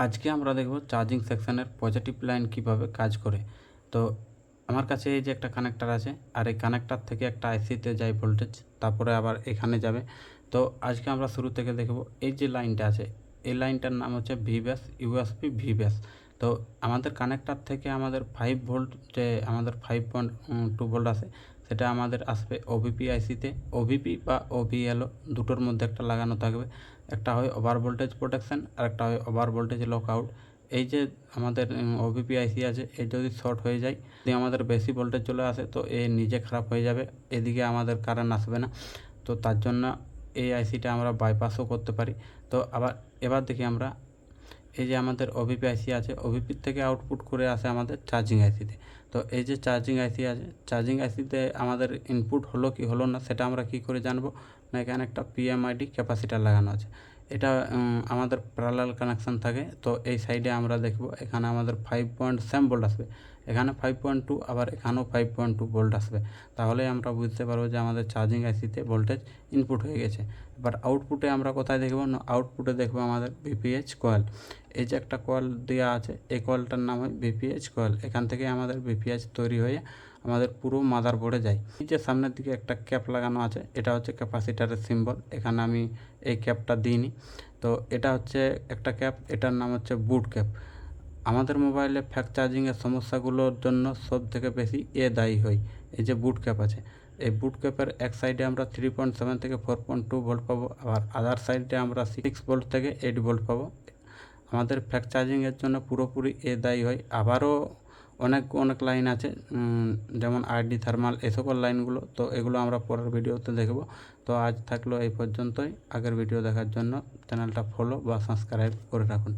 আজকে আমরা দেখব চার্জিং সেকশনের পজিটিভ লাইন কিভাবে কাজ করে। তো আমার কাছে এই যে একটা কানেক্টর আছে, আর এই কানেক্টর থেকে একটা আইসিতে যায় ভোল্টেজ, তারপরে আবার এখানে যাবে। তো আজকে আমরা শুরু থেকে দেখব এই যে লাইনটা আছে, এই লাইনটার নাম হচ্ছে ভিব্যাস, ইউএসপি ভিব্যাস। তো আমাদের কানেক্টর থেকে আমাদের 5 ভোল্ট, যে আমাদের 5.2 ভোল্ট আসে, সেটা আমাদের আসবে ওভিপি আইসিতে। ওভিপি বা ওভিএলও দুটোর মধ্যে একটা লাগানো থাকবে। একটা হয় ওভার ভোল্টেজ প্রোটেকশন, আর একটা হয় ওভার ভোল্টেজ লক আউট। এই যে আমাদের ওভিপি আইসি আছে, এই যদি শর্ট হয়ে যায়, যদি আমাদের বেশি ভোল্টেজ চলে আসে, তো এ নিজে খারাপ হয়ে যাবে, এদিকে আমাদের কারেন্ট আসবে না। তো তার জন্য এই আইসিটা আমরা বাইপাসও করতে পারি। তো এবার দেখি আমরা, এই যে আমাদের ওভিপি আইসি আছে, ওভিপির থেকে আউটপুট করে আসে আমাদের চার্জিং আইসিতে। তো এই যে চার্জিং আইসি আছে, চার্জিং আইসিতে আমাদের ইনপুট হলো কি হলো না, সেটা আমরা কি করে জানবো? না, এখানে একটা পিএমআইডি ক্যাপাসিটার লাগানো আছে। এটা আমাদের প্যারালাল কানেকশান থাকে। তো এই সাইডে আমরা দেখব, এখানে আমাদের 5.7 ভোল্ট আসবে, এখানে 5.2, আবার এখানেও 5.2 ভোল্ট আসবে। তাহলে আমরা বুঝতে পারবো যে আমাদের চার্জিং আইসিতে ভোল্টেজ ইনপুট হয়ে গেছে। এবার আউটপুটে আমরা কোথায় দেখব? না, আউটপুটে দেখবো আমাদের ভিপিএইচ কয়েল। এই যে একটা কয়েল দেওয়া আছে, এই কয়েলটার নাম হয় ভিপিএইচ কয়েল। এখান থেকে আমাদের ভিপিএইচ তৈরি হয়ে আমাদের পুরো মাদারবোর্ডে যায়। এই যে সামনের দিকে একটা ক্যাপ লাগানো আছে, এটা হচ্ছে ক্যাপাসিটারের সিম্বল। এখানে আমি এই ক্যাপটা দিইনি। তো এটা হচ্ছে একটা ক্যাপ, এটার নাম হচ্ছে বুট ক্যাপ। আমাদের মোবাইলে ফ্যাক্ট চার্জিংয়ের সমস্যাগুলোর জন্য সব থেকে বেশি দায়ী হয়। এই যে বুট ক্যাপ আছে, এই বুট ক্যাপের এক সাইডে আমরা 3.7 থেকে 4.2 ভোল্ট পাবো, আবার আদার সাইডে আমরা 6 ভোল্ট থেকে 8 ভোল্ট পাবো। আমাদের ফ্যাক্ট চার্জিংয়ের জন্য পুরোপুরি দায়ী হয়। আবারও অনেক লাইন আছে, যেমন আরডি থার্মাল, এই সকল লাইনগুলো। তো এগুলো আমরা পরের ভিডিওতে দেখব। তো আজ থাকলো এই পর্যন্তই। আগের ভিডিও দেখার জন্য চ্যানেলটা ফলো বা সাবস্ক্রাইব করে রাখুন।